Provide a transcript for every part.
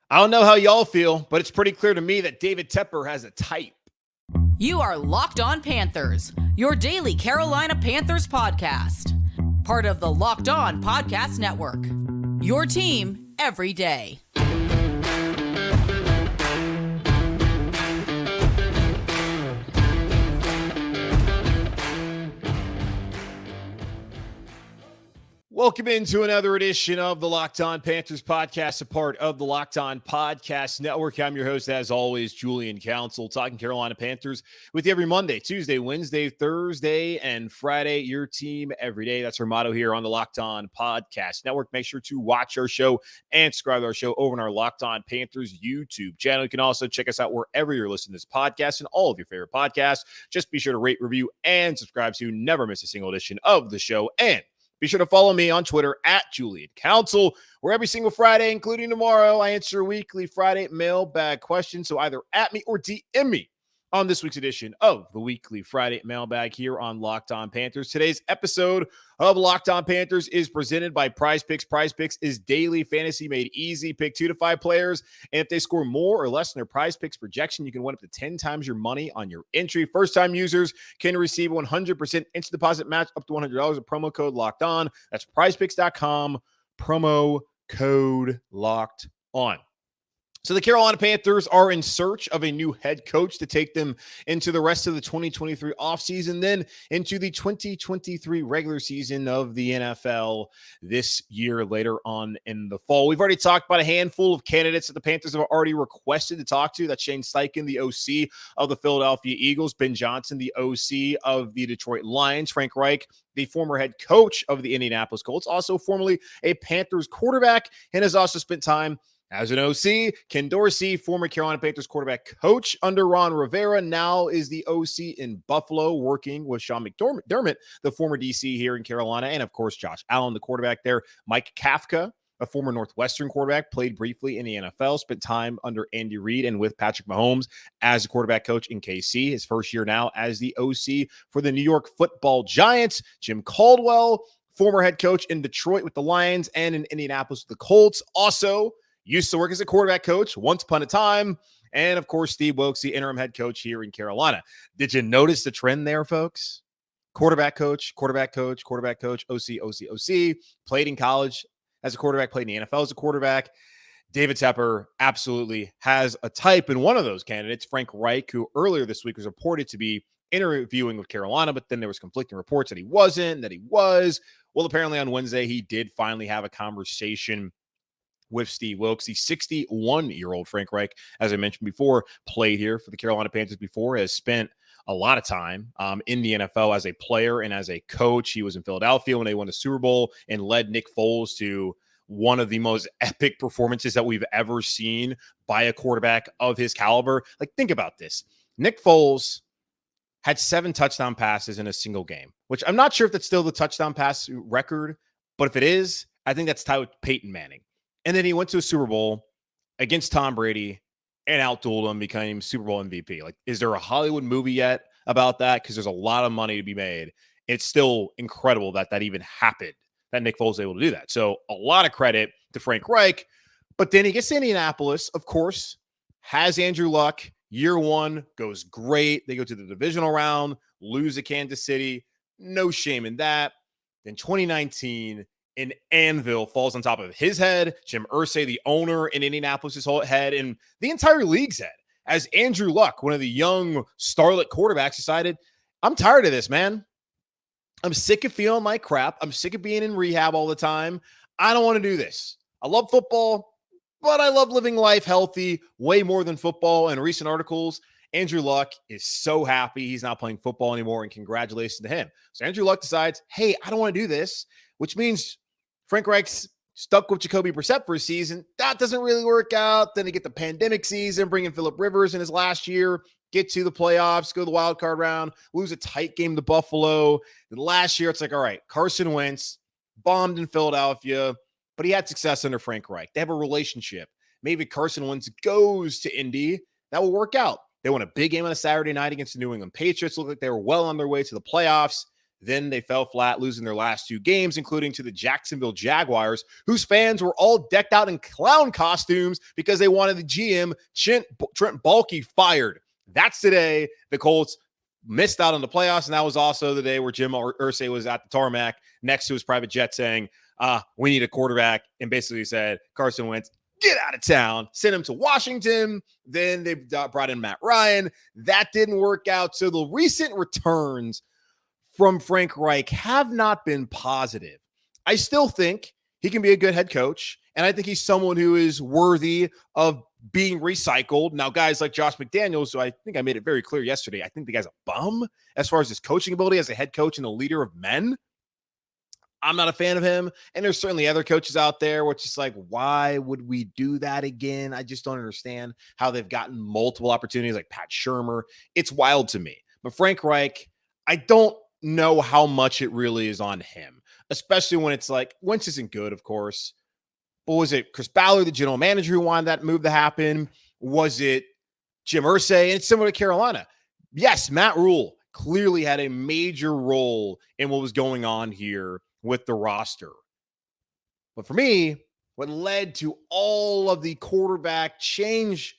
I don't know how y'all feel, but it's pretty clear to me that David Tepper has a type. You are Locked On Panthers, your daily Carolina Panthers podcast. Part of the Locked On Podcast Network. Your team every day. Welcome into another edition of the Locked On Panthers podcast, a part of the Locked On Podcast Network. I'm your host, as always, Julian Council, talking Carolina Panthers with you every Monday, Tuesday, Wednesday, Thursday, and Friday. Your team every day. That's our motto here on the Locked On Podcast Network. Make sure to watch our show and subscribe to our show over on our Locked On Panthers YouTube channel. You can also check us out wherever you're listening to this podcast and all of your favorite podcasts. Just be sure to rate, review, and subscribe so you never miss a single edition of the show. And be sure to follow me on Twitter at Julian Council, where every single Friday, including tomorrow, I answer weekly Friday mailbag questions. So either at me or DM me on this week's edition of the weekly Friday mailbag here on Locked On Panthers. Today's episode of Locked On Panthers is presented by Prize Picks. Prize Picks is daily fantasy made easy. Pick 2 to 5 players, and if they score more or less than their Prize Picks projection, you can win up to 10 times your money on your entry. First-time users can receive 100% instant deposit match up to $100 with promo code Locked On. That's prizepicks.com, promo code Locked On. So the Carolina Panthers are in search of a new head coach to take them into the rest of the 2023 offseason, then into the 2023 regular season of the NFL this year later on in the fall. We've already talked about a handful of candidates that the Panthers have already requested to talk to. That's Shane Steichen, the OC of the Philadelphia Eagles, Ben Johnson, the OC of the Detroit Lions, Frank Reich, the former head coach of the Indianapolis Colts, also formerly a Panthers quarterback, and has also spent time as an OC. Ken Dorsey, former Carolina Panthers quarterback coach under Ron Rivera, now is the OC in Buffalo, working with Sean McDermott, the former DC here in Carolina, and of course, Josh Allen, the quarterback there. Mike Kafka, a former Northwestern quarterback, played briefly in the NFL, spent time under Andy Reid and with Patrick Mahomes as a quarterback coach in KC. His first year now as the OC for the New York Football Giants. Jim Caldwell, former head coach in Detroit with the Lions and in Indianapolis with the Colts, also used to work as a quarterback coach once upon a time. And, of course, Steve Wilks, the interim head coach here in Carolina. Did you notice the trend there, folks? Quarterback coach, quarterback coach, quarterback coach, OC, OC, OC. Played in college as a quarterback, played in the NFL as a quarterback. David Tepper absolutely has a type. And one of those candidates, Frank Reich, who earlier this week was reported to be interviewing with Carolina, but then there was conflicting reports that he wasn't, that he was. Well, apparently on Wednesday, he did finally have a conversation with Steve Wilks. The 61-year-old Frank Reich, as I mentioned before, played here for the Carolina Panthers before, has spent a lot of time in the NFL as a player and as a coach. He was in Philadelphia when they won the Super Bowl and led Nick Foles to one of the most epic performances that we've ever seen by a quarterback of his caliber. Like, think about this. Nick Foles had 7 touchdown passes in a single game, which I'm not sure if that's still the touchdown pass record, but if it is, I think that's tied with Peyton Manning. And then he went to a Super Bowl against Tom Brady and outdueled him, became Super Bowl MVP. Like, is there a Hollywood movie yet about that? Because there's a lot of money to be made. It's still incredible that that even happened, that Nick Foles was able to do that. So a lot of credit to Frank Reich. But then he gets to Indianapolis, of course, has Andrew Luck. Year 1 goes great. They go to the divisional round, lose to Kansas City. No shame in that. Then 2019, an anvil falls on top of his head. Jim Irsay, the owner in Indianapolis' whole head, and the entire league's head, as Andrew Luck, one of the young starlet quarterbacks, decided, I'm tired of this, man. I'm sick of feeling like crap. I'm sick of being in rehab all the time. I don't want to do this. I love football, but I love living life healthy way more than football. In recent articles, Andrew Luck is so happy he's not playing football anymore, and congratulations to him. So Andrew Luck decides, hey, I don't want to do this, which means Frank Reich's stuck with Jacoby Brissett for a season. That doesn't really work out. Then they get the pandemic season, bring in Phillip Rivers in his last year, get to the playoffs, go to the wild card round, lose a tight game to Buffalo. Then last year, it's like, all right, Carson Wentz bombed in Philadelphia, but he had success under Frank Reich. They have a relationship. Maybe Carson Wentz goes to Indy. That will work out. They won a big game on a Saturday night against the New England Patriots. Looked like they were well on their way to the playoffs. Then they fell flat, losing their last 2 games, including to the Jacksonville Jaguars, whose fans were all decked out in clown costumes because they wanted the GM, Trent Baalke, fired. That's today. The Colts missed out on the playoffs, and that was also the day where Jim Irsay was at the tarmac next to his private jet saying, we need a quarterback, and basically said, Carson Wentz, get out of town, send him to Washington. Then they brought in Matt Ryan. That didn't work out. So the recent returns from Frank Reich have not been positive. I still think he can be a good head coach, and I think he's someone who is worthy of being recycled. Now, guys like Josh McDaniels, so I think I made it very clear yesterday, I think the guy's a bum as far as his coaching ability as a head coach and a leader of men. I'm not a fan of him. And there's certainly other coaches out there which is like, why would we do that again? I just don't understand how they've gotten multiple opportunities like Pat Shurmur. It's wild to me. But Frank Reich, I don't know how much it really is on him, especially when it's like, Wentz isn't good, of course. But was it Chris Ballard, the general manager, who wanted that move to happen? Was it Jim Irsay? And it's similar to Carolina. Yes, Matt Rule clearly had a major role in what was going on here with the roster. But for me, what led to all of the quarterback change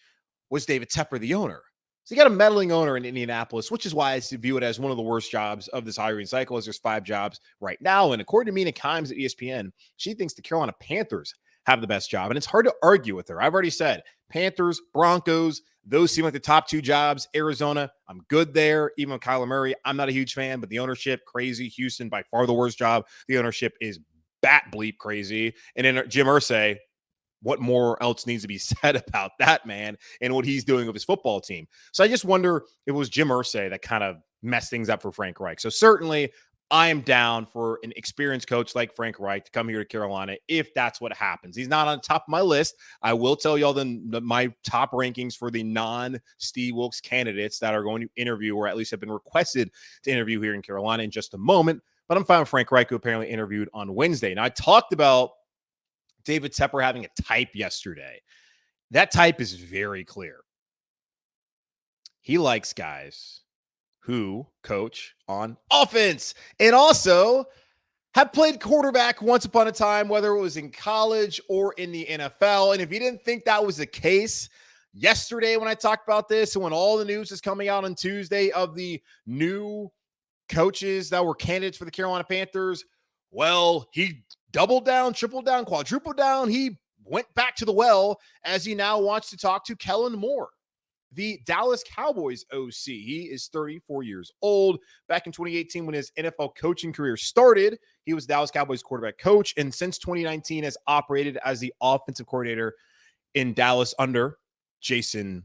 was David Tepper, the owner. So you got a meddling owner in Indianapolis, which is why I view it as one of the worst jobs of this hiring cycle, as there's 5 jobs right now. And according to Mina Kimes at ESPN, she thinks the Carolina Panthers have the best job. And it's hard to argue with her. I've already said Panthers, Broncos, those seem like the top 2 jobs. Arizona, I'm good there. Even with Kyler Murray, I'm not a huge fan, but the ownership, crazy. Houston, by far the worst job. The ownership is bat bleep crazy. And then Jim Irsay, what more else needs to be said about that man and what he's doing with his football team? So I just wonder if it was Jim Irsay that kind of messed things up for Frank Reich. So certainly I am down for an experienced coach like Frank Reich to come here to Carolina if that's what happens. He's not on top of my list. I will tell y'all my top rankings for the non-Steve Wilks candidates that are going to interview or at least have been requested to interview here in Carolina in just a moment. But I'm fine with Frank Reich, who apparently interviewed on Wednesday. Now, I talked about David Tepper having a type yesterday. That type is very clear. He likes guys who coach on offense and also have played quarterback once upon a time, whether it was in college or in the NFL. And if you didn't think that was the case yesterday when I talked about this and when all the news is coming out on Tuesday of the new coaches that were candidates for the Carolina Panthers, well, he doubled down, tripled down, quadrupled down. He went back to the well as he now wants to talk to Kellen Moore, the Dallas Cowboys OC. He is 34 years old. Back in 2018, when his NFL coaching career started, he was Dallas Cowboys quarterback coach, and since 2019 has operated as the offensive coordinator in Dallas under Jason.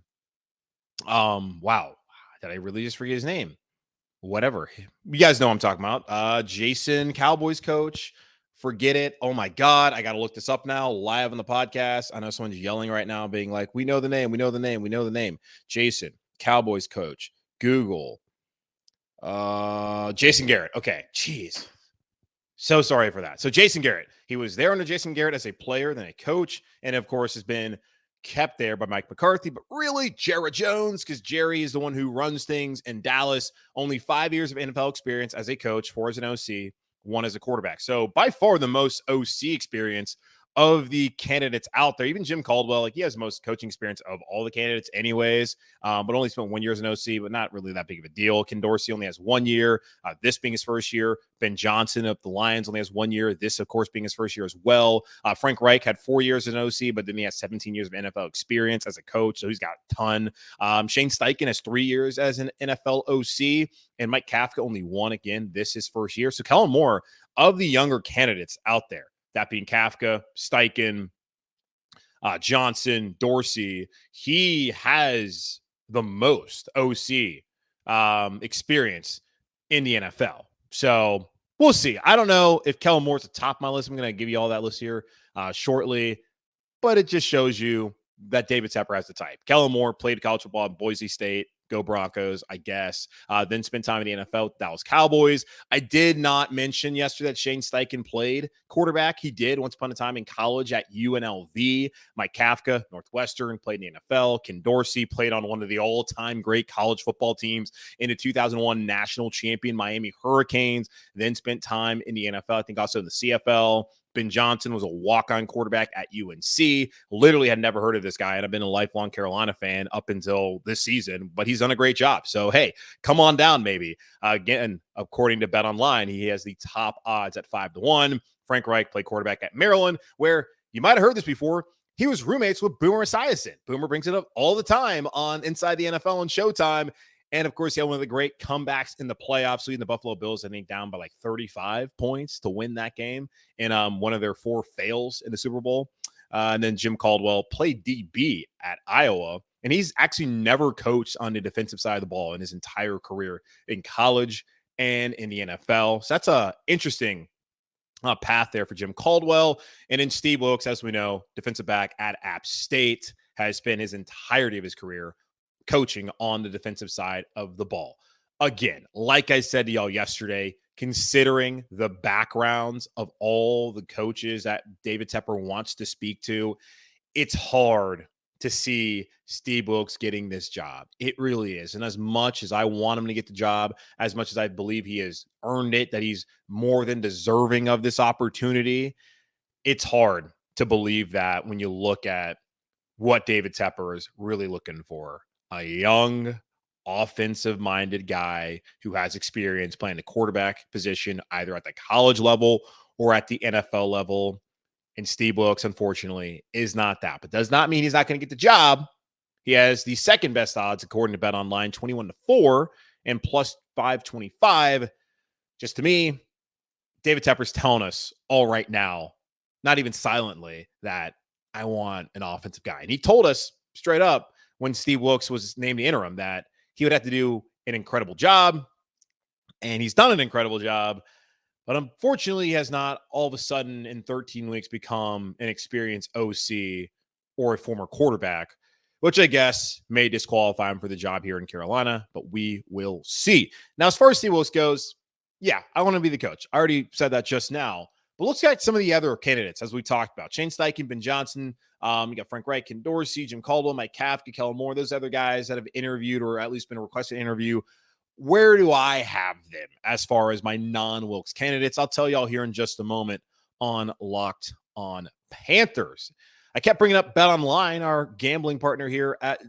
Wow, did I really just forget his name? Whatever. You guys know what I'm talking about. Jason, Cowboys coach. Forget it. Oh my God. I got to look this up now live on the podcast. I know someone's yelling right now being like, we know the name. We know the name. We know the name. Jason, Cowboys coach, Google, Jason Garrett. Okay. Jeez. So sorry for that. So Jason Garrett, he was there under Jason Garrett as a player, then a coach, and of course has been kept there by Mike McCarthy, but really Jerry Jones, because Jerry is the one who runs things in Dallas. Only 5 years of NFL experience as a coach, 4 as an OC, 1 as a quarterback. So by far the most OC experience of the candidates out there. Even Jim Caldwell, like he has the most coaching experience of all the candidates anyways, but only spent 1 year as an OC, but not really that big of a deal. Ken Dorsey only has 1 year, this being his first year. Ben Johnson of the Lions only has 1 year, this, of course, being his first year as well. Frank Reich had 4 years as an OC, but then he has 17 years of NFL experience as a coach, so he's got a ton. Shane Steichen has 3 years as an NFL OC, and Mike Kafka only 1 again. This his first year. So Kellen Moore, of the younger candidates out there, that being Kafka, Steichen, Johnson, Dorsey, he has the most OC experience in the NFL. So we'll see. I don't know if Kellen Moore's at the top of my list. I'm going to give you all that list here shortly, but it just shows you that David Tepper has the type. Kellen Moore played college football at Boise State, Go Broncos, I guess. Then spent time in the NFL with Dallas Cowboys. I did not mention yesterday that Shane Steichen played quarterback. He did once upon a time in college at UNLV. Mike Kafka, Northwestern, played in the NFL. Ken Dorsey played on one of the all-time great college football teams in the 2001 national champion Miami Hurricanes. Then spent time in the NFL, I think also in the CFL. Ben Johnson was a walk-on quarterback at UNC. Literally had never heard of this guy, and I've been a lifelong Carolina fan up until this season, but he's done a great job. So, hey, come on down maybe. Again, according to BetOnline, he has the top odds at 5-1. Frank Reich played quarterback at Maryland, where you might have heard this before. He was roommates with Boomer Esiason. Boomer brings it up all the time on Inside the NFL on Showtime. And, of course, he had one of the great comebacks in the playoffs, leading the Buffalo Bills, I think, down by like 35 points to win that game in one of their 4 fails in the Super Bowl. And then Jim Caldwell played DB at Iowa, and he's actually never coached on the defensive side of the ball in his entire career in college and in the NFL. So that's a interesting path there for Jim Caldwell. And then Steve Wilks, as we know, defensive back at App State, has spent his entirety of his career coaching on the defensive side of the ball. Again, like I said to y'all yesterday, considering the backgrounds of all the coaches that David Tepper wants to speak to, it's hard to see Steve Wilks getting this job. It really is. And as much as I want him to get the job, as much as I believe he has earned it, that he's more than deserving of this opportunity, it's hard to believe that when you look at what David Tepper is really looking for. A young, offensive-minded guy who has experience playing the quarterback position either at the college level or at the NFL level. And Steve Wilks, unfortunately, is not that. But does not mean he's not going to get the job. He has the second best odds, according to BetOnline, 21-4 and plus 525. Just to me, David Tepper's telling us all right now, not even silently, that I want an offensive guy. And he told us straight up, when Steve Wilks was named the interim, that he would have to do an incredible job, and he's done an incredible job, but unfortunately he has not all of a sudden in 13 weeks become an experienced OC or a former quarterback, which I guess may disqualify him for the job here in Carolina, but we will see. Now, as far as Steve Wilks goes, yeah, I want to be the coach. I already said that just now, but let's get some of the other candidates, as we talked about. Shane Steichen, Ben Johnson, you got Frank Reich, Ken Dorsey, Jim Caldwell, Mike Kafka, Kellen Moore, those other guys that have interviewed or at least been requested to interview. Where do I have them as far as my non-Wilks candidates? I'll tell y'all here in just a moment on Locked On Panthers. I kept bringing up BetOnline, our gambling partner here at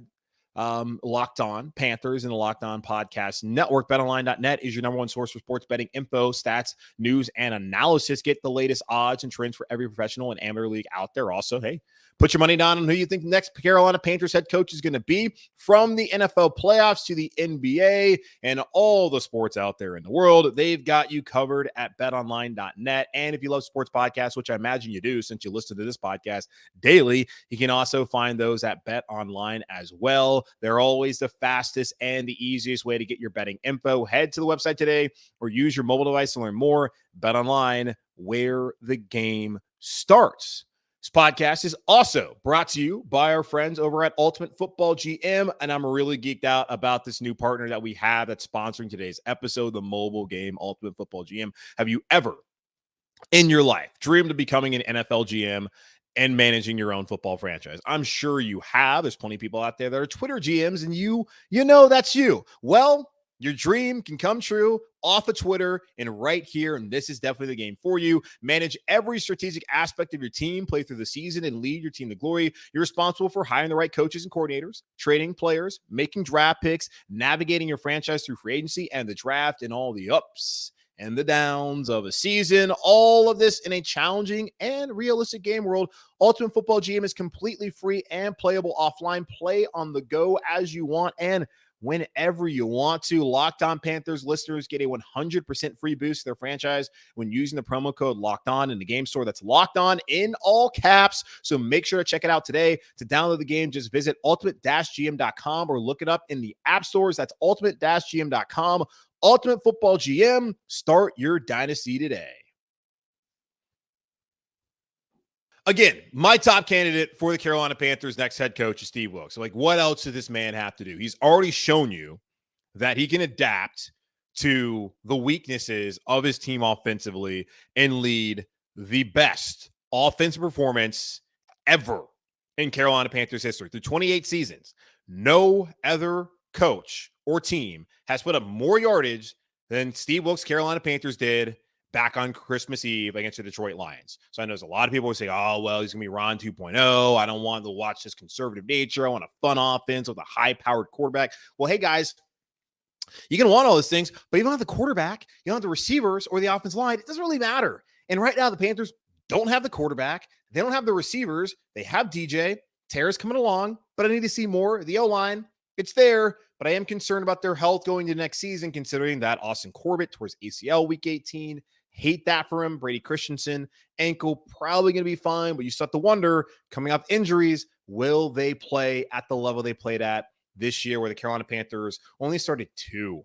Locked On Panthers and the Locked On Podcast Network. BetOnline.net is your number one source for sports betting info, stats, news, and analysis. Get the latest odds and trends for every professional and amateur league out there. Also, hey, put your money down on who you think the next Carolina Panthers head coach is going to be, from the NFL playoffs to the NBA and all the sports out there in the world. They've got you covered at betonline.net. And if you love sports podcasts, which I imagine you do since you listen to this podcast daily, you can also find those at BetOnline as well. They're always the fastest and the easiest way to get your betting info. Head to the website today or use your mobile device to learn more. BetOnline, where the game starts. This podcast is also brought to you by our friends over at Ultimate Football GM, and I'm really geeked out about this new partner that we have that's sponsoring today's episode, the mobile game Ultimate Football GM. Have you ever in your life dreamed of becoming an NFL GM and managing your own football franchise? I'm sure you have. There's plenty of people out there that are Twitter GMs, and you know that's you. Well, your dream can come true off of Twitter and right here, and this is definitely the game for you. Manage every strategic aspect of your team, play through the season, and lead your team to glory. You're responsible for hiring the right coaches and coordinators, trading players, making draft picks, navigating your franchise through free agency and the draft, and all the ups and the downs of a season. All of this in a challenging and realistic game world. Ultimate Football GM is completely free and playable offline. Play on the go as you want and whenever you want to. Locked On Panthers listeners get a 100% free boost to their franchise when using the promo code Locked On in the game store. That's Locked On in all caps. So make sure to check it out today. To download the game, just visit ultimate-gm.com or look it up in the app stores. That's ultimate-gm.com. Ultimate Football GM. Start your dynasty today. Again, my top candidate for the Carolina Panthers next head coach is Steve Wilks. So, like, what else does this man have to do? He's already shown you that he can adapt to the weaknesses of his team offensively and lead the best offensive performance ever in Carolina Panthers history. Through 28 seasons, no other coach or team has put up more yardage than Steve Wilks' Carolina Panthers did back on Christmas Eve against the Detroit Lions. So I know there's a lot of people who say, oh, well, he's going to be Ron 2.0. I don't want to watch this conservative nature. I want a fun offense with a high-powered quarterback. Well, hey, guys, you can want all those things, but you don't have the quarterback, you don't have the receivers or the offensive line. It doesn't really matter. And right now, the Panthers don't have the quarterback. They don't have the receivers. They have DJ. Terra's coming along, but I need to see more. The O-line, it's there, but I am concerned about their health going to next season, considering that Austin Corbett towards ACL week 18. Hate that for him. Brady Christensen, ankle, probably going to be fine, but you start to wonder, coming off injuries, will they play at the level they played at this year, where the Carolina Panthers only started 2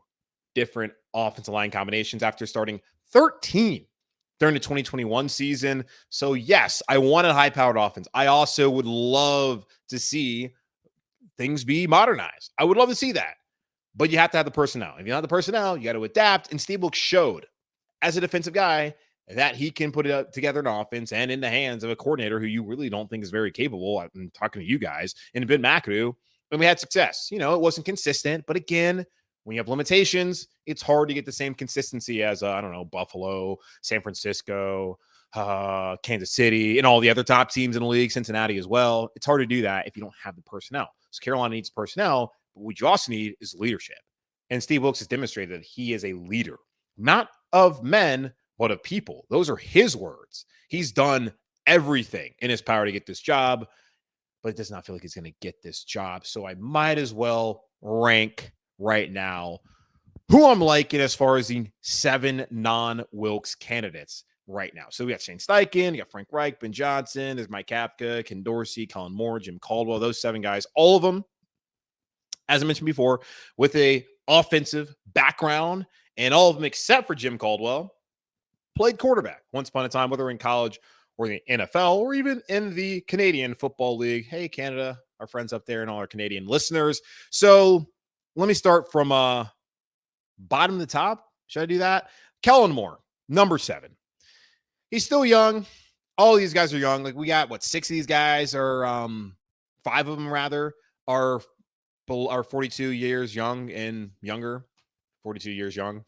different offensive line combinations after starting 13 during the 2021 season. So yes, I want a high-powered offense. I also would love to see things be modernized. I would love to see that, but you have to have the personnel. If you don't have the personnel, you got to adapt, and Steve Wilks showed as a defensive guy that he can put it together an offense and in the hands of a coordinator who you really don't think is very capable. I'm talking to you guys, and Ben McAdoo, and we had success. You know, it wasn't consistent, but again, when you have limitations, it's hard to get the same consistency as, I don't know, Buffalo, San Francisco, Kansas City, and all the other top teams in the league, Cincinnati as well. It's hard to do that if you don't have the personnel. So Carolina needs personnel, but what you also need is leadership. And Steve Wilks has demonstrated that he is a leader, not of men, but of people. Those are his words. He's done everything in his power to get this job, but it does not feel like he's going to get this job. So I might as well rank right now who I'm liking as far as the 7 non-Wilks candidates right now. So we got Shane Steichen, you got Frank Reich, Ben Johnson, there's Mike Kafka, Ken Dorsey, Colin Moore, Jim Caldwell, those 7 guys, all of them, as I mentioned before, with a offensive background, and all of them except for Jim Caldwell played quarterback once upon a time, whether in college or the NFL or even in the Canadian Football League. Hey, Canada, our friends up there and all our Canadian listeners. So let me start from bottom to top. Should I do that? Kellen Moore, number 7. He's still young. All of these guys are young. Like, we got, 6 of these guys are, 5 of them rather, are 42 years young and younger. 42 years young,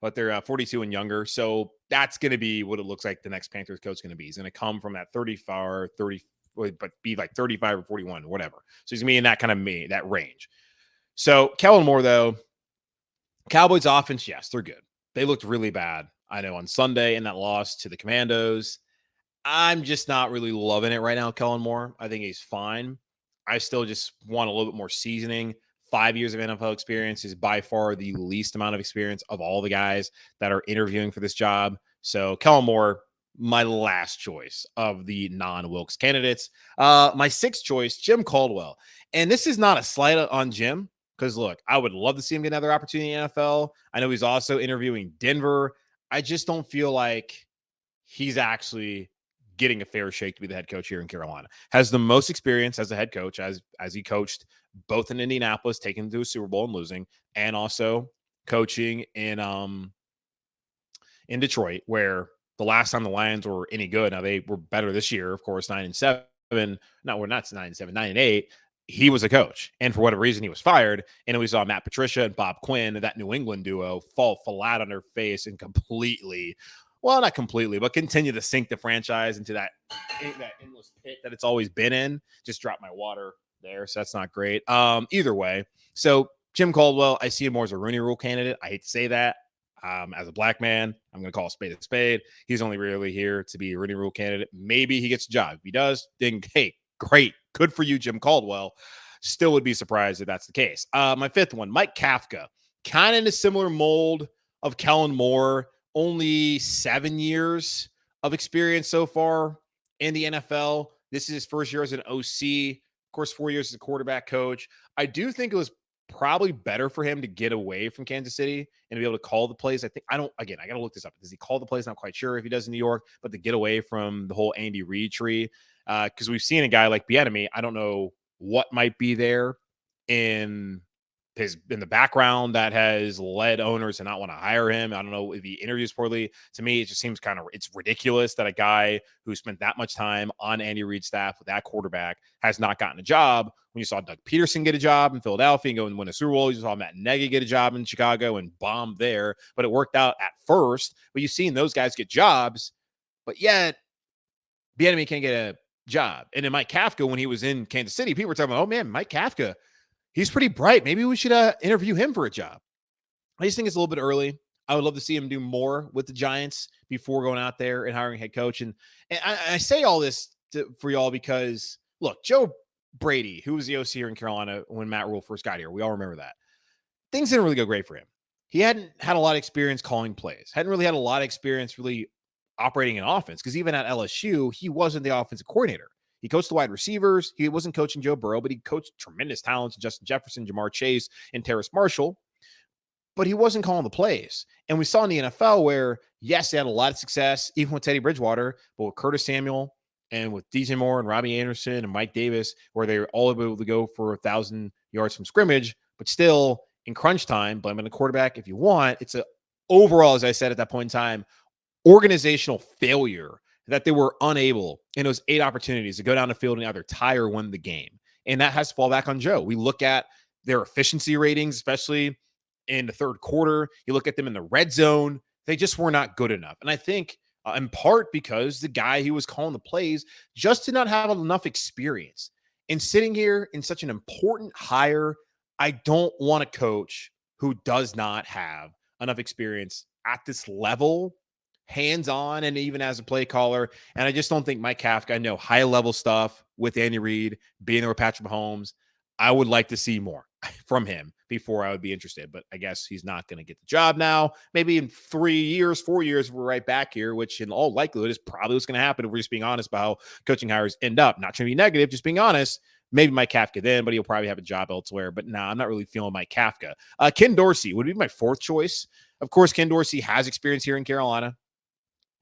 but they're 42 and younger. So that's going to be what it looks like the next Panthers coach is going to be. He's going to come from that 35, 30, but be like 35 or 41 or whatever. So he's going to be in that kind of that range. So Kellen Moore, though, Cowboys offense, yes, they're good. They looked really bad, I know, on Sunday in that loss to the Commandos. I'm just not really loving it right now, Kellen Moore. I think he's fine. I still just want a little bit more seasoning. 5 years of NFL experience is by far the least amount of experience of all the guys that are interviewing for this job. So Kellen Moore, my last choice of the non-Wilks candidates. My 6th choice, Jim Caldwell. And this is not a slight on Jim, because look, I would love to see him get another opportunity in the NFL. I know he's also interviewing Denver. I just don't feel like he's actually getting a fair shake to be the head coach here in Carolina. Has the most experience as a head coach, as he coached both in Indianapolis, taking them to a Super Bowl and losing, and also coaching in Detroit, where the last time the Lions were any good, now they were better this year, of course, 9-7. No, we're not 9-7, 9-8. He was a coach, and for whatever reason, he was fired. And we saw Matt Patricia and Bob Quinn, that New England duo, fall flat on their face and completely, well, not completely, but continue to sink the franchise into that endless pit that it's always been in. Just dropped my water there, so that's not great. Either way, so Jim Caldwell, I see him more as a Rooney Rule candidate. I hate to say that. As a black man, I'm going to call a spade a spade. He's only really here to be a Rooney Rule candidate. Maybe he gets a job. If he does, then hey, great. Good for you, Jim Caldwell. Still would be surprised if that's the case. My 5th one, Mike Kafka. Kind of in a similar mold of Kellen Moore. Only 7 years of experience so far in the NFL. This is his first year as an OC. Of course, 4 years as a quarterback coach. I do think it was probably better for him to get away from Kansas City and to be able to call the plays. I got to look this up. Does he call the plays? Not quite sure if he does in New York, but to get away from the whole Andy Reid tree. Because we've seen a guy like Bieniemy. I don't know what might be there in the background that has led owners to not want to hire him. I don't know if he interviews poorly. To me, it just seems it's ridiculous that a guy who spent that much time on Andy Reid's staff with that quarterback has not gotten a job. When you saw Doug Peterson get a job in Philadelphia and go and win a Super Bowl, you saw Matt Nagy get a job in Chicago and bomb there, but it worked out at first. But you've seen those guys get jobs, but yet Bieniemy can't get a job. And then Mike Kafka, when he was in Kansas City, people were talking about, oh man, Mike Kafka, he's pretty bright. Maybe we should interview him for a job. I just think it's a little bit early. I would love to see him do more with the Giants before going out there and hiring a head coach. And I say all this for y'all because, look, Joe Brady, who was the OC here in Carolina when Matt Rule first got here, we all remember that. Things didn't really go great for him. He hadn't had a lot of experience calling plays, hadn't really had a lot of experience really operating an offense, because even at LSU, he wasn't the offensive coordinator. He coached the wide receivers. He wasn't coaching Joe Burrow, but he coached tremendous talents: Justin Jefferson, Jamar Chase, and Terrace Marshall. But he wasn't calling the plays. And we saw in the NFL where, yes, they had a lot of success, even with Teddy Bridgewater, but with Curtis Samuel and with DJ Moore and Robbie Anderson and Mike Davis, where they were all able to go for 1,000 yards from scrimmage, but still in crunch time, blaming the quarterback if you want. It's a overall, as I said at that point in time, organizational failure that they were unable in those 8 opportunities to go down the field and either tie or win the game. And that has to fall back on Joe. We look at their efficiency ratings, especially in the third quarter. You look at them in the red zone. They just were not good enough. And I think in part because the guy who was calling the plays just did not have enough experience. And sitting here in such an important hire, I don't want a coach who does not have enough experience at this level, hands-on, and even as a play caller. And I just don't think Mike Kafka, I know high-level stuff with Andy Reid, being there with Patrick Mahomes, I would like to see more from him before I would be interested. But I guess he's not going to get the job now. Maybe in 3 years, 4 years, we're right back here, which in all likelihood is probably what's going to happen if we're just being honest about how coaching hires end up. Not trying to be negative, just being honest. Maybe Mike Kafka then, but he'll probably have a job elsewhere. But I'm not really feeling Mike Kafka. Ken Dorsey would be my 4th choice. Of course, Ken Dorsey has experience here in Carolina,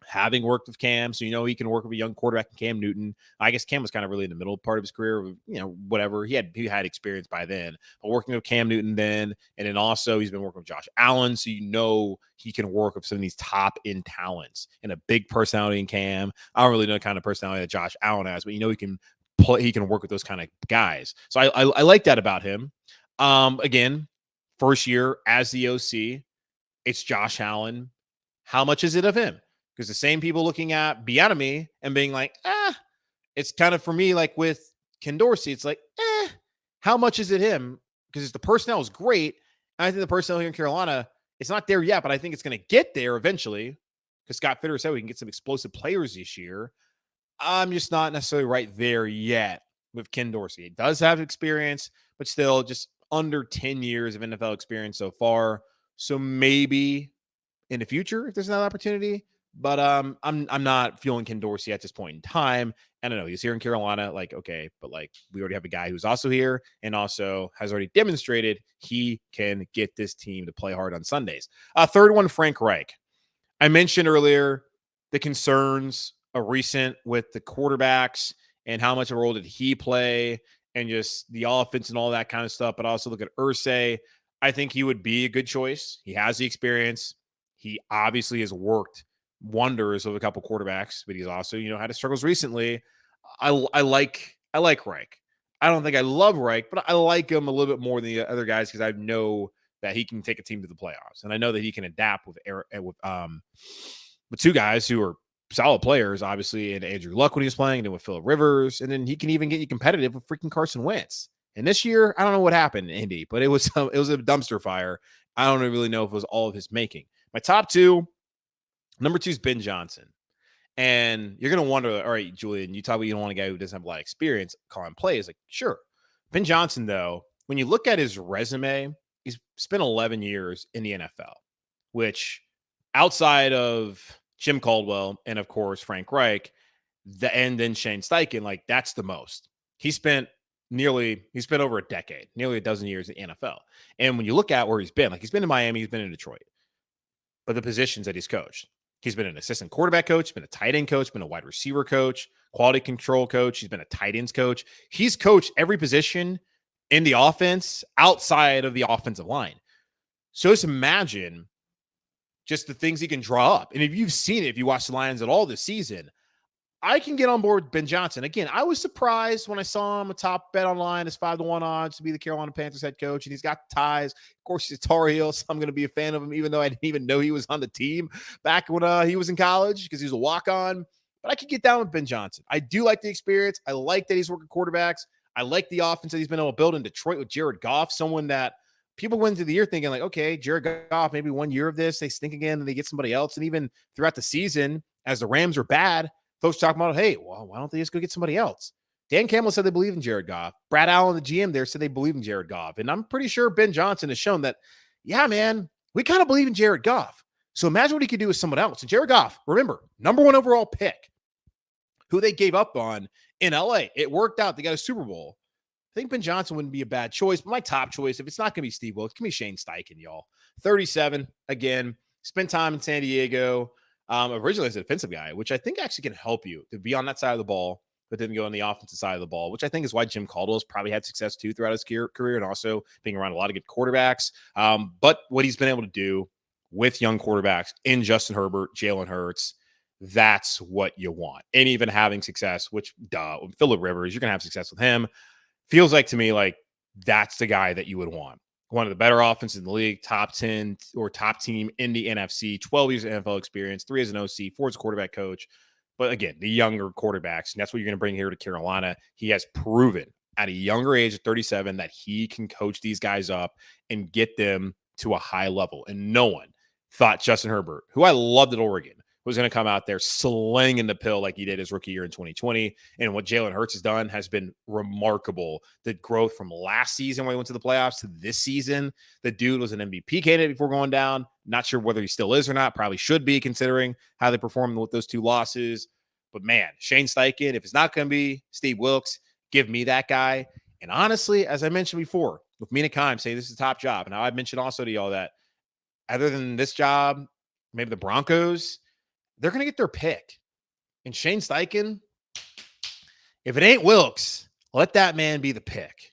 having worked with Cam, so he can work with a young quarterback, Cam Newton. I guess Cam was kind of really in the middle part of his career, whatever. He had experience by then, but working with Cam Newton then, and then also he's been working with Josh Allen, so he can work with some of these top end talents and a big personality in Cam. I don't really know the kind of personality that Josh Allen has, but he can play. He can work with those kind of guys. So I like that about him. Again, first year as the OC, it's Josh Allen. How much is it of him? Because the same people looking at Bieniemy and being like, it's kind of for me like with Ken Dorsey, it's like, how much is it him? Because the personnel is great. And I think the personnel here in Carolina, it's not there yet, but I think it's going to get there eventually. Because Scott Fitter said we can get some explosive players this year. I'm just not necessarily right there yet with Ken Dorsey. He does have experience, but still just under 10 years of NFL experience so far. So maybe in the future, if there's another opportunity. But I'm not feeling Ken Dorsey at this point in time. I don't know. He's here in Carolina. Like, okay, but like we already have a guy who's also here and also has already demonstrated he can get this team to play hard on Sundays. Third one, Frank Reich. I mentioned earlier the concerns of recent with the quarterbacks and how much of a role did he play and just the offense and all that kind of stuff. But also look at Irsay. I think he would be a good choice. He has the experience. He obviously has worked wonders of a couple quarterbacks, but he's also, had his struggles recently. I like Reich. I don't think I love Reich, but I like him a little bit more than the other guys because I know that he can take a team to the playoffs, and I know that he can adapt with 2 guys who are solid players, obviously, and Andrew Luck when he was playing, and then with Phillip Rivers, and then he can even get you competitive with freaking Carson Wentz. And this year, I don't know what happened in Indy, but it was a dumpster fire. I don't really know if it was all of his making. My top 2. Number 2 is Ben Johnson. And you're going to wonder, all right, Julian, you talk about you don't want a guy who doesn't have a lot of experience calling plays. Like, sure. Ben Johnson, though, when you look at his resume, he's spent 11 years in the NFL, which outside of Jim Caldwell and, of course, Frank Reich, and then Shane Steichen, like that's the most. He spent He spent over a decade, nearly a dozen years in the NFL. And when you look at where he's been, like he's been in Miami, he's been in Detroit, but the positions that he's coached, he's been an assistant quarterback coach, been a tight end coach, been a wide receiver coach, quality control coach. He's been a tight ends coach. He's coached every position in the offense outside of the offensive line. So just imagine just the things he can draw up. And if you've seen it, if you watch the Lions at all this season, I can get on board with Ben Johnson. Again, I was surprised when I saw him a top bet online as 5-1 odds to be the Carolina Panthers head coach, and he's got ties. Of course, he's a Tar Heel, so I'm going to be a fan of him, even though I didn't even know he was on the team back when he was in college because he was a walk-on. But I could get down with Ben Johnson. I do like the experience. I like that he's working quarterbacks. I like the offense that he's been able to build in Detroit with Jared Goff, someone that people went into the year thinking like, okay, Jared Goff, maybe 1 year of this, they stink again and they get somebody else. And even throughout the season, as the Rams were bad, folks talking about, hey, well, why don't they just go get somebody else? Dan Campbell said they believe in Jared Goff. Brad Allen, the GM there, said they believe in Jared Goff. And I'm pretty sure Ben Johnson has shown that, yeah, man, we kind of believe in Jared Goff. So imagine what he could do with someone else. And Jared Goff, remember, number 1 overall pick, who they gave up on in LA. It worked out. They got a Super Bowl. I think Ben Johnson wouldn't be a bad choice, but my top choice, if it's not going to be Steve Wilks, it's going to be Shane Steichen, y'all. 37, again, spent time in San Diego. Originally as a defensive guy, which I think actually can help you to be on that side of the ball, but then go on the offensive side of the ball, which I think is why Jim Caldwell's probably had success too throughout his career and also being around a lot of good quarterbacks. But what he's been able to do with young quarterbacks in Justin Herbert, Jalen Hurts, that's what you want. And even having success, which Phillip Rivers, you're going to have success with him. Feels like to me like that's the guy that you would want. One of the better offenses in the league, top 10 or top team in the NFC, 12 years of NFL experience, 3 as an OC, 4 as a quarterback coach. But again, the younger quarterbacks, and that's what you're going to bring here to Carolina. He has proven at a younger age of 37 that he can coach these guys up and get them to a high level. And no one thought Justin Herbert, who I loved at Oregon, was going to come out there slinging the pill like he did his rookie year in 2020. And what Jalen Hurts has done has been remarkable. The growth from last season when he went to the playoffs to this season, the dude was an MVP candidate before going down. Not sure whether he still is or not. Probably should be considering how they performed with those 2 losses. But man, Shane Steichen, if it's not going to be Steve Wilks, give me that guy. And honestly, as I mentioned before, with Mina Kimes saying this is a top job. And I've mentioned also to y'all that other than this job, maybe the Broncos, they're going to get their pick. And Shane Steichen, if it ain't Wilks, let that man be the pick.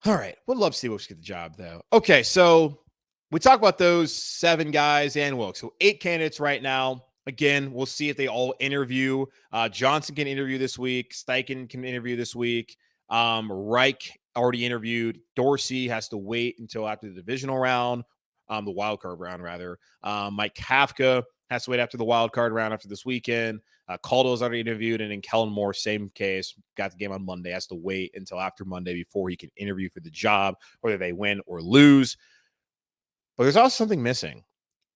All right. Would love to see Wilks get the job, though. Okay, so we talk about those 7 guys and Wilks. So 8 candidates right now. Again, we'll see if they all interview. Johnson can interview this week. Steichen can interview this week. Reich already interviewed. Dorsey has to wait until after the divisional round, the wild card round, rather. Mike Kafka has to wait after the wild card round after this weekend. Caldwell's already interviewed, and then Kellen Moore, same case, got the game on Monday, has to wait until after Monday before he can interview for the job, whether they win or lose. But there's also something missing.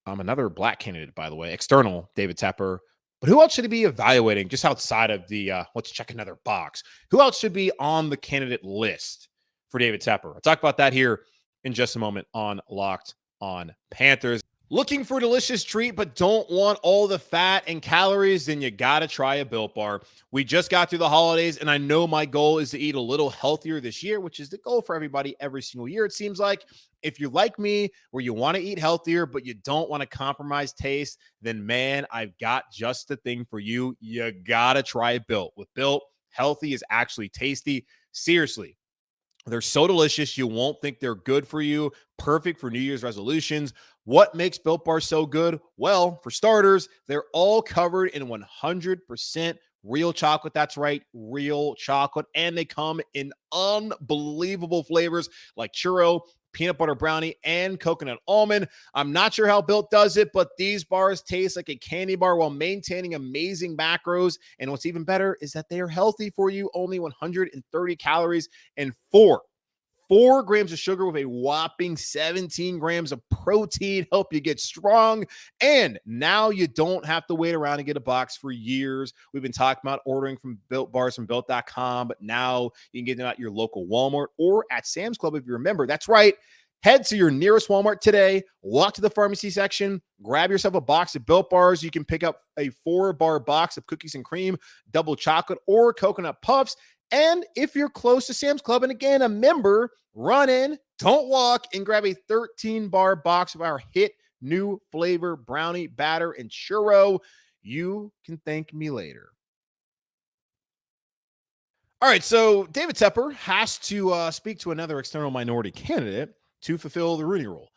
Another black candidate, by the way, external, David Tepper. But who else should he be evaluating just outside of the let's check another box? Who else should be on the candidate list for David Tepper? I'll talk about that here in just a moment on Locked on Panthers. Looking for a delicious treat but don't want all the fat and calories? Then you got to try a Built Bar. We just got through the holidays, and I know my goal is to eat a little healthier this year, which is the goal for everybody every single year, it seems like. If you're like me, where you want to eat healthier but you don't want to compromise taste, then, man, I've got just the thing for you. You got to try Built. With Built, healthy is actually tasty. Seriously. They're so delicious, you won't think they're good for you. Perfect for New Year's resolutions. What makes Built Bars so good? Well, for starters, they're all covered in 100% real chocolate. That's right, real chocolate. And they come in unbelievable flavors like churro, peanut butter brownie, and coconut almond. I'm not sure how Built does it, but these bars taste like a candy bar while maintaining amazing macros. And what's even better is that they are healthy for you, only 130 calories and 4 grams of sugar with a whopping 17 grams of protein. Help you get strong. And now you don't have to wait around and get a box for years. We've been talking about ordering from Built Bars from Built.com, but now you can get them at your local Walmart or at Sam's Club if you remember. That's right. Head to your nearest Walmart today, walk to the pharmacy section, grab yourself a box of Built Bars. You can pick up a 4-bar box of cookies and cream, double chocolate, or coconut puffs. And if you're close to Sam's Club, and again, a member, run in, don't walk, and grab a 13-bar box of our hit new flavor brownie batter and churro. You can thank me later. All right, so David Tepper has to speak to another external minority candidate to fulfill the Rooney Rule.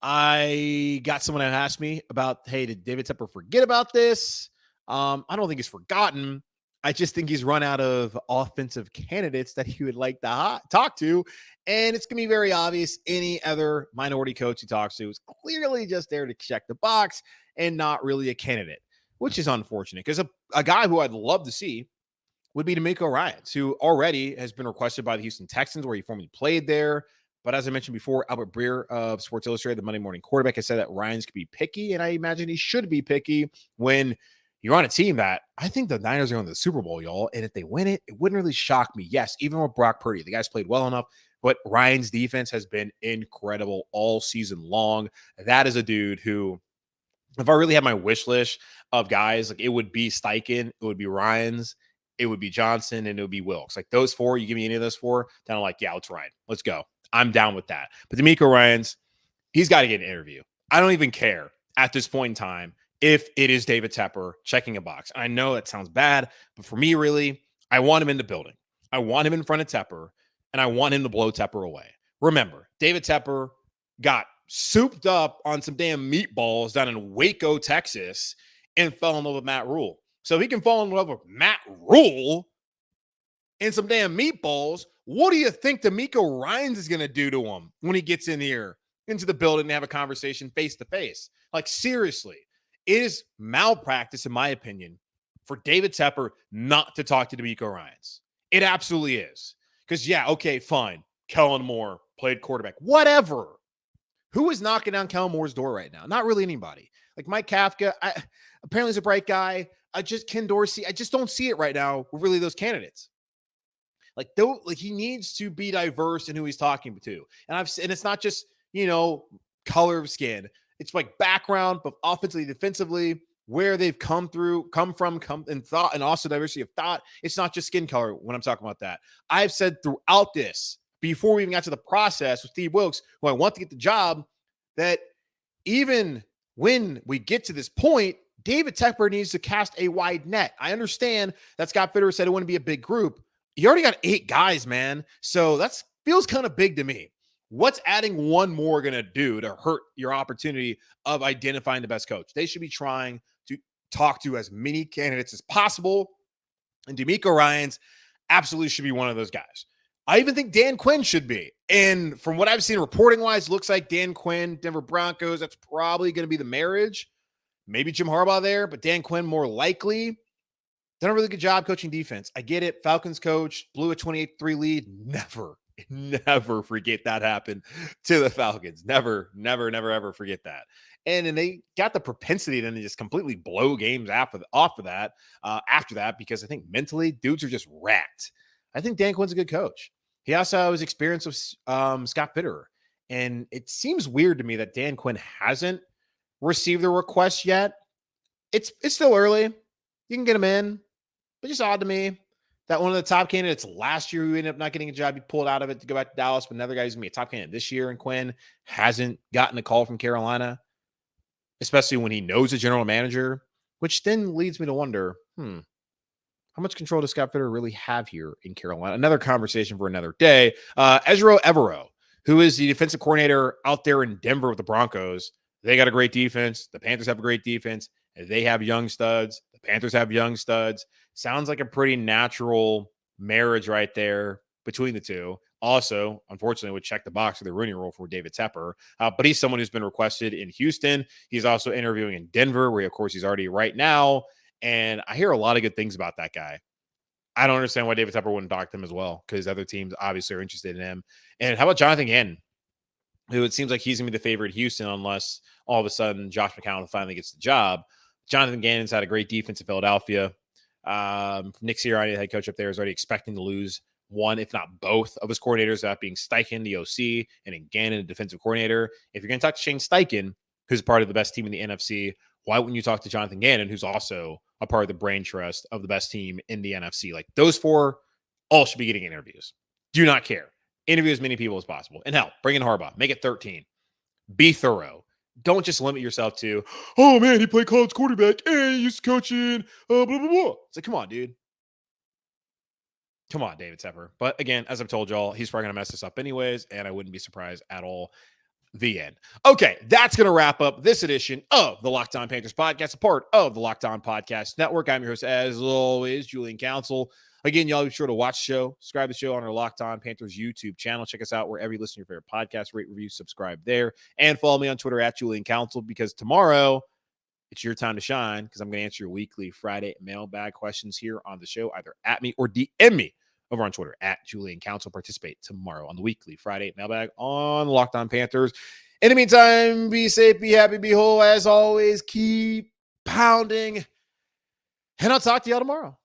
I got someone that asked me about, hey, did David Tepper forget about this? I don't think he's forgotten. I just think he's run out of offensive candidates that he would like to talk to. And it's going to be very obvious any other minority coach he talks to is clearly just there to check the box and not really a candidate, which is unfortunate because a guy who I'd love to see would be D'Amico Ryans, who already has been requested by the Houston Texans, where he formerly played there. But as I mentioned before, Albert Breer of Sports Illustrated, the Monday Morning Quarterback, has said that Ryans could be picky, and I imagine he should be picky when you're on a team that I think the Niners are going to the Super Bowl, y'all. And if they win it, it wouldn't really shock me. Yes, even with Brock Purdy, the guy's played well enough, but Ryan's defense has been incredible all season long. That is a dude who, if I really had my wish list of guys, like it would be Steichen, it would be Ryans, it would be Johnson, and it would be Wilks. Like those four, you give me any of those four, then I'm like, yeah, let's ride. Let's go. I'm down with that. But D'Amico Ryans, he's got to get an interview. I don't even care at this point in time if it is David Tepper checking a box. I know that sounds bad, but for me, really, I want him in the building. I want him in front of Tepper, and I want him to blow Tepper away. Remember, David Tepper got souped up on some damn meatballs down in Waco, Texas, and fell in love with Matt Rule. So if he can fall in love with Matt Rule and some damn meatballs, what do you think D'Amico Ryans is going to do to him when he gets in here into the building and have a conversation face to face? Like, seriously, it is malpractice, in my opinion, for David Tepper not to talk to D'Amico Ryans. It absolutely is. Because, yeah, okay, fine. Kellen Moore played quarterback. Whatever. Who is knocking down Kellen Moore's door right now? Not really anybody. Like Mike Kafka, apparently he's a bright guy. Ken Dorsey, I just don't see it right now with really those candidates. Like he needs to be diverse in who he's talking to. And it's not just, color of skin. It's like background, but offensively, defensively, where they've come from, and thought, and also diversity of thought. It's not just skin color when I'm talking about that. I've said throughout this, before we even got to the process with Steve Wilks, who I want to get the job, that even when we get to this point, David Tepper needs to cast a wide net. I understand that Scott Fitterer said it wouldn't be a big group. You already got 8 guys, man. So that feels kind of big to me. What's adding one more going to do to hurt your opportunity of identifying the best coach? They should be trying to talk to as many candidates as possible. And D'Amico Ryans absolutely should be one of those guys. I even think Dan Quinn should be. And from what I've seen reporting-wise, looks like Dan Quinn, Denver Broncos, that's probably going to be the marriage. Maybe Jim Harbaugh there, but Dan Quinn more likely. Done a really good job coaching defense. I get it. Falcons coach, blew a 28-3 lead. Never forget that happened to the Falcons. Never, ever forget that. And they got the propensity to just completely blow games after that, because I think mentally dudes are just wrecked. I think Dan Quinn's a good coach. He also has experience with Scott Fitterer. And it seems weird to me that Dan Quinn hasn't received the request yet. It's still early. You can get him in. But just odd to me that one of the top candidates last year who ended up not getting a job, he pulled out of it to go back to Dallas, but another guy who's going to be a top candidate this year, and Quinn hasn't gotten a call from Carolina, especially when he knows the general manager, which then leads me to wonder, how much control does Scott Fitterer really have here in Carolina? Another conversation for another day. Ezra Evero, who is the defensive coordinator out there in Denver with the Broncos. They got a great defense. The Panthers have a great defense. They have young studs. The Panthers have young studs. Sounds like a pretty natural marriage right there between the two. Also, unfortunately, would check the box for the Rooney Rule for David Tepper. But he's someone who's been requested in Houston. He's also interviewing in Denver, where, of course, he's already right now. And I hear a lot of good things about that guy. I don't understand why David Tepper wouldn't talk to him as well, because other teams obviously are interested in him. And how about Jonathan Gannon, who it seems like he's going to be the favorite in Houston unless all of a sudden Josh McCown finally gets the job. Jonathan Gannon's had a great defense in Philadelphia. Nick Sirianni, the head coach up there, is already expecting to lose one, if not both, of his coordinators, that being Steichen, the OC, and then Gannon, the defensive coordinator. If you're going to talk to Shane Steichen, who's part of the best team in the NFC, why wouldn't you talk to Jonathan Gannon, who's also a part of the brain trust of the best team in the NFC? Like, those four all should be getting interviews. Do not care. Interview as many people as possible. And hell, bring in Harbaugh. Make it 13. Be thorough. Don't just limit yourself to, oh man, he played college quarterback and he used to coach in blah, blah, blah. It's like, come on, dude. Come on, David Tepper. But again, as I've told y'all, he's probably going to mess this up anyways, and I wouldn't be surprised at all. The end. Okay, that's going to wrap up this edition of the Locked On Panthers podcast, a part of the Locked On Podcast Network. I'm your host, as always, Julian Council. Again, y'all be sure to watch the show, subscribe to the show on our Locked On Panthers YouTube channel. Check us out wherever you listen to your favorite podcast, rate, review, subscribe there, and follow me on Twitter at Julian Council, because tomorrow it's your time to shine, because I'm going to answer your weekly Friday mailbag questions here on the show, either at me or DM me over on Twitter at Julian Council. Participate tomorrow on the weekly Friday mailbag on Locked On Panthers. In the meantime, be safe, be happy, be whole. As always, keep pounding. And I'll talk to y'all tomorrow.